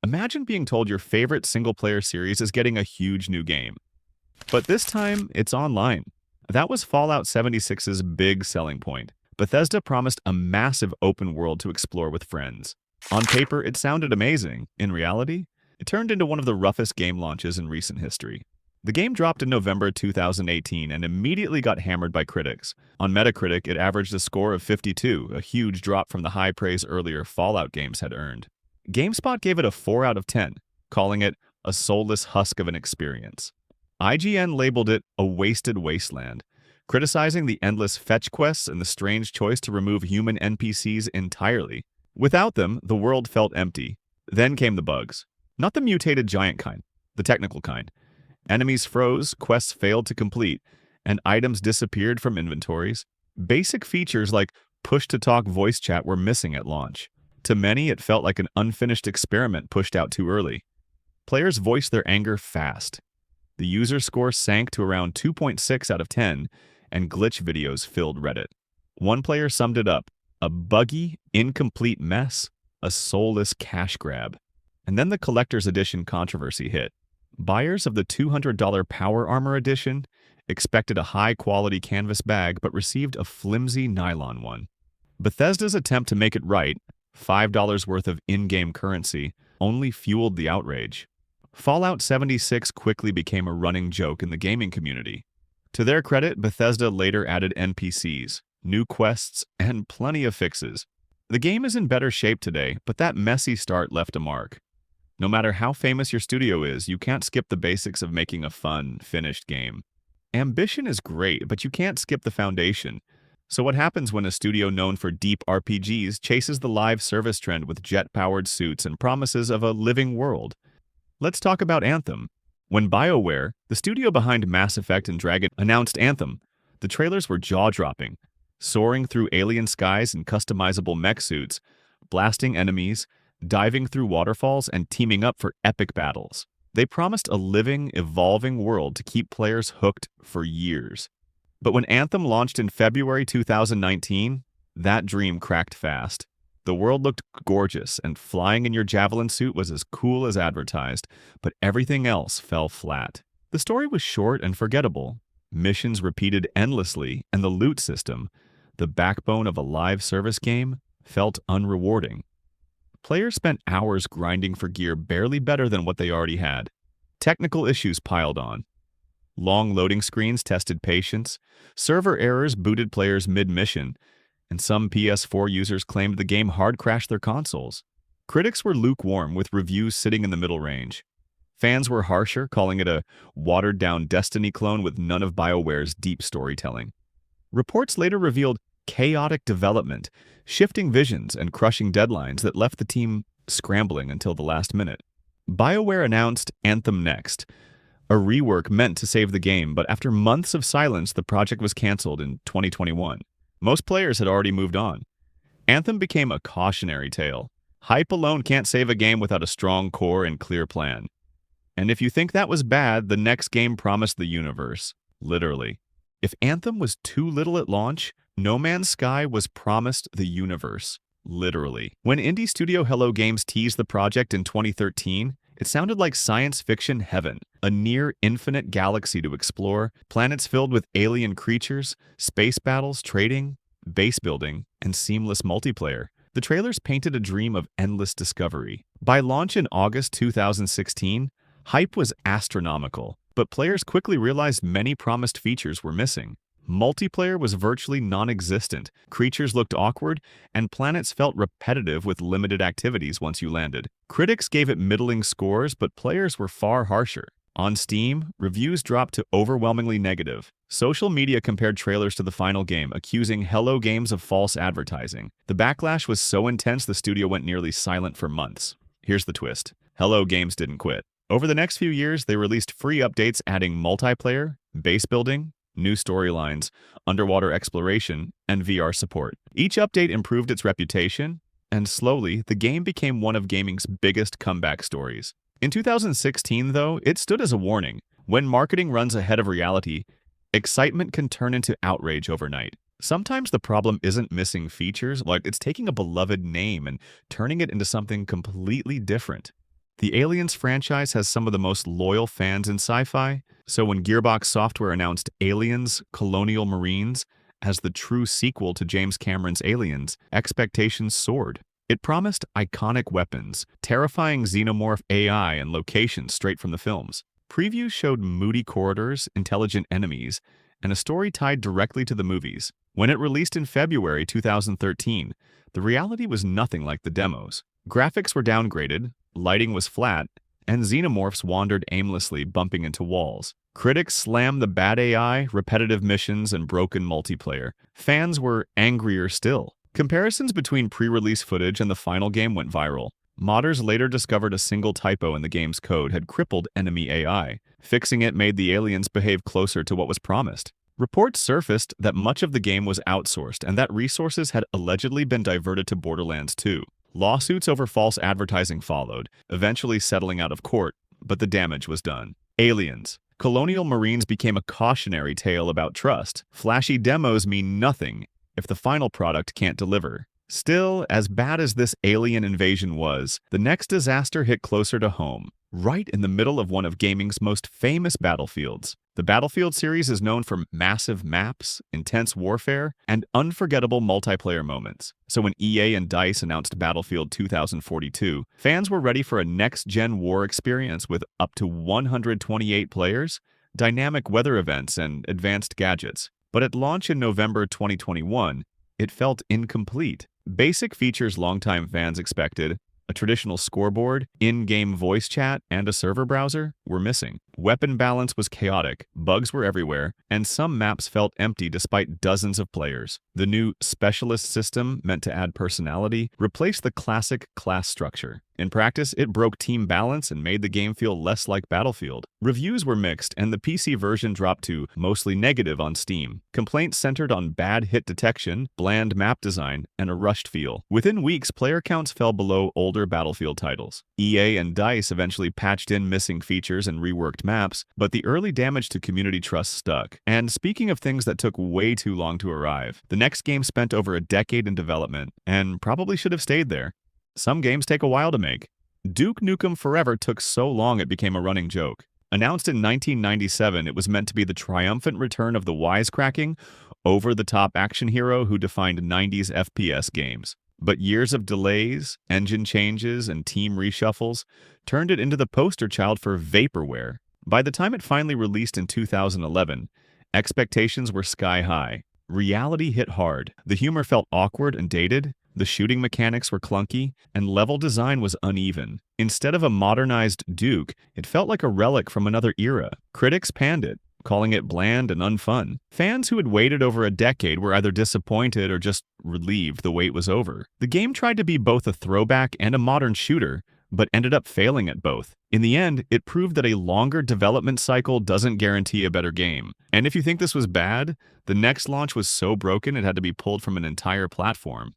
Imagine being told your favorite single-player series is getting a huge new game. But this time, it's online. That was Fallout 76's big selling point. Bethesda promised a massive open world to explore with friends. On paper, it sounded amazing. In reality, it turned into one of the roughest game launches in recent history. The game dropped in November 2018 and immediately got hammered by critics. On Metacritic, it averaged a score of 52, a huge drop from the high praise earlier Fallout games had earned. GameSpot gave it a 4 out of 10, calling it a soulless husk of an experience. IGN labeled it a wasted wasteland, criticizing the endless fetch quests and the strange choice to remove human NPCs entirely. Without them, the world felt empty. Then came the bugs. Not the mutated giant kind, the technical kind. Enemies froze, quests failed to complete, and items disappeared from inventories. Basic features like push-to-talk voice chat were missing at launch. To many, it felt like an unfinished experiment pushed out too early. Players voiced their anger fast. The user score sank to around 2.6 out of 10, and glitch videos filled Reddit. One player summed it up: a buggy, incomplete mess, a soulless cash grab. And then the collector's edition controversy hit. Buyers of the $200 Power Armor edition expected a high-quality canvas bag but received a flimsy nylon one. Bethesda's attempt to make it right, $5 worth of in-game currency, only fueled the outrage. Fallout 76 quickly became a running joke in the gaming community. To their credit, Bethesda later added NPCs, new quests, and plenty of fixes. The game is in better shape today, but that messy start left a mark. No matter how famous your studio is, you can't skip the basics of making a fun, finished game. Ambition is great, but you can't skip the foundation. So what happens when a studio known for deep RPGs chases the live service trend with jet-powered suits and promises of a living world? Let's talk about Anthem. When BioWare, the studio behind Mass Effect and Dragon, announced Anthem, the trailers were jaw-dropping, soaring through alien skies in customizable mech suits, blasting enemies, diving through waterfalls, and teaming up for epic battles. They promised a living, evolving world to keep players hooked for years. But when Anthem launched in February 2019, that dream cracked fast. The world looked gorgeous, and flying in your Javelin suit was as cool as advertised, but everything else fell flat. The story was short and forgettable. Missions repeated endlessly, and the loot system, the backbone of a live service game, felt unrewarding. Players spent hours grinding for gear barely better than what they already had. Technical issues piled on. Long loading screens tested patience, server errors booted players mid-mission, and some PS4 users claimed the game hard-crashed their consoles. Critics were lukewarm, with reviews sitting in the middle range. Fans were harsher, calling it a watered-down Destiny clone with none of BioWare's deep storytelling. Reports later revealed chaotic development, shifting visions, and crushing deadlines that left the team scrambling until the last minute. BioWare announced Anthem Next, a rework meant to save the game, but after months of silence, the project was canceled in 2021. Most players had already moved on. Anthem became a cautionary tale. Hype alone can't save a game without a strong core and clear plan. And if you think that was bad, the next game promised the universe. Literally. If Anthem was too little at launch, No Man's Sky was promised the universe. Literally. When indie studio Hello Games teased the project in 2013, it sounded like science fiction heaven, a near-infinite galaxy to explore, planets filled with alien creatures, space battles, trading, base building, and seamless multiplayer. The trailers painted a dream of endless discovery. By launch in August 2016, hype was astronomical, but players quickly realized many promised features were missing. Multiplayer was virtually non-existent, creatures looked awkward, and planets felt repetitive with limited activities once you landed. Critics gave it middling scores, but players were far harsher. On Steam, reviews dropped to overwhelmingly negative. Social media compared trailers to the final game, accusing Hello Games of false advertising. The backlash was so intense the studio went nearly silent for months. Here's the twist. Hello Games didn't quit. Over the next few years, they released free updates adding multiplayer, base building, new storylines, underwater exploration, and VR support. Each update improved its reputation, and slowly, the game became one of gaming's biggest comeback stories. In 2016, though, it stood as a warning. When marketing runs ahead of reality, excitement can turn into outrage overnight. Sometimes the problem isn't missing features, like it's taking a beloved name and turning it into something completely different. The Aliens franchise has some of the most loyal fans in sci-fi, so when Gearbox Software announced Aliens: Colonial Marines as the true sequel to James Cameron's Aliens, expectations soared. It promised iconic weapons, terrifying xenomorph AI, and locations straight from the films. Previews showed moody corridors, intelligent enemies, and a story tied directly to the movies. When it released in February 2013, the reality was nothing like the demos. Graphics were downgraded, lighting was flat, and xenomorphs wandered aimlessly, bumping into walls. Critics slammed the bad AI, repetitive missions, and broken multiplayer. Fans were angrier still. Comparisons between pre-release footage and the final game went viral. Modders later discovered a single typo in the game's code had crippled enemy AI. Fixing it made the aliens behave closer to what was promised. Reports surfaced that much of the game was outsourced and that resources had allegedly been diverted to Borderlands 2. Lawsuits over false advertising followed, eventually settling out of court, but the damage was done. Aliens. Colonial Marines became a cautionary tale about trust. Flashy demos mean nothing if the final product can't deliver. Still, as bad as this alien invasion was, the next disaster hit closer to home, right in the middle of one of gaming's most famous battlefields. The Battlefield series is known for massive maps, intense warfare, and unforgettable multiplayer moments. So when EA and DICE announced Battlefield 2042, fans were ready for a next-gen war experience with up to 128 players, dynamic weather events, and advanced gadgets. But at launch in November 2021, it felt incomplete. Basic features longtime fans expected, a traditional scoreboard, in-game voice chat, and a server browser, were missing. Weapon balance was chaotic, bugs were everywhere, and some maps felt empty despite dozens of players. The new specialist system, meant to add personality, replaced the classic class structure. In practice, it broke team balance and made the game feel less like Battlefield. Reviews were mixed, and the PC version dropped to mostly negative on Steam. Complaints centered on bad hit detection, bland map design, and a rushed feel. Within weeks, player counts fell below older Battlefield titles. EA and DICE eventually patched in missing features and reworked maps, but the early damage to community trust stuck. And speaking of things that took way too long to arrive, the next game spent over a decade in development, and probably should have stayed there. Some games take a while to make. Duke Nukem Forever took so long it became a running joke. Announced in 1997, it was meant to be the triumphant return of the wisecracking, over-the-top action hero who defined 90s FPS games. But years of delays, engine changes, and team reshuffles turned it into the poster child for vaporware. By the time it finally released in 2011, expectations were sky high. Reality hit hard. The humor felt awkward and dated, the shooting mechanics were clunky, and level design was uneven. Instead of a modernized Duke, it felt like a relic from another era. Critics panned it, calling it bland and unfun. Fans who had waited over a decade were either disappointed or just relieved the wait was over. The game tried to be both a throwback and a modern shooter, but ended up failing at both. In the end, it proved that a longer development cycle doesn't guarantee a better game. And if you think this was bad, the next launch was so broken it had to be pulled from an entire platform.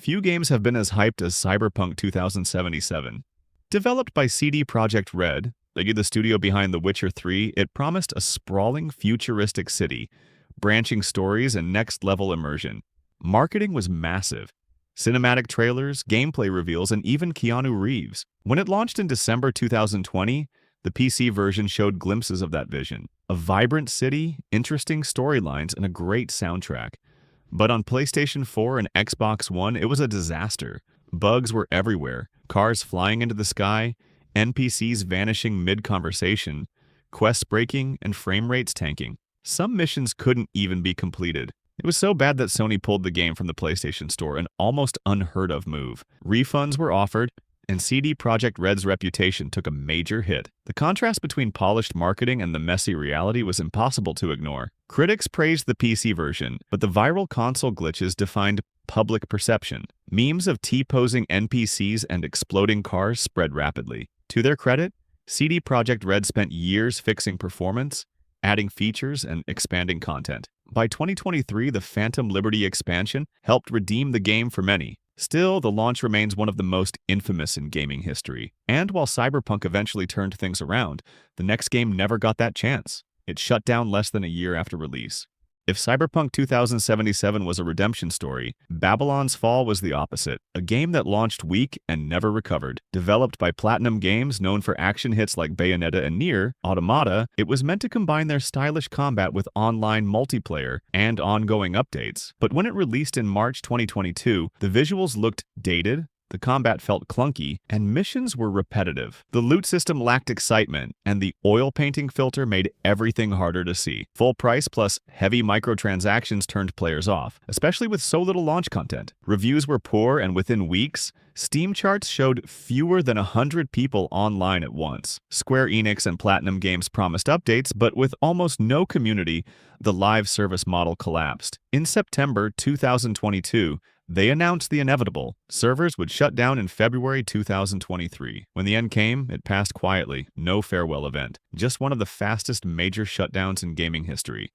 Few games have been as hyped as Cyberpunk 2077. Developed by CD Projekt Red, the studio behind The Witcher 3, it promised a sprawling, futuristic city, branching stories, and next-level immersion. Marketing was massive. Cinematic trailers, gameplay reveals, and even Keanu Reeves. When it launched in December 2020, the PC version showed glimpses of that vision. A vibrant city, interesting storylines, and a great soundtrack. But on PlayStation 4 and Xbox One, it was a disaster. Bugs were everywhere, cars flying into the sky, NPCs vanishing mid-conversation, quests breaking, and frame rates tanking. Some missions couldn't even be completed. It was so bad that Sony pulled the game from the PlayStation Store, an almost unheard-of move. Refunds were offered, and CD Projekt Red's reputation took a major hit. The contrast between polished marketing and the messy reality was impossible to ignore. Critics praised the PC version, but the viral console glitches defined public perception. Memes of T-posing NPCs and exploding cars spread rapidly. To their credit, CD Projekt Red spent years fixing performance, adding features, and expanding content. By 2023, the Phantom Liberty expansion helped redeem the game for many. Still, the launch remains one of the most infamous in gaming history. And while Cyberpunk eventually turned things around, the next game never got that chance. It shut down less than a year after release. If Cyberpunk 2077 was a redemption story, Babylon's Fall was the opposite, a game that launched weak and never recovered. Developed by Platinum Games, known for action hits like Bayonetta and Nier Automata, it was meant to combine their stylish combat with online multiplayer and ongoing updates. But when it released in March 2022, the visuals looked dated, the combat felt clunky, and missions were repetitive. The loot system lacked excitement, and the oil painting filter made everything harder to see. Full price plus heavy microtransactions turned players off, especially with so little launch content. Reviews were poor, and within weeks, Steam charts showed fewer than 100 people online at once. Square Enix and Platinum Games promised updates, but with almost no community, the live service model collapsed. In September 2022, they announced the inevitable. Servers would shut down in February 2023. When the end came, it passed quietly. No farewell event. Just one of the fastest major shutdowns in gaming history.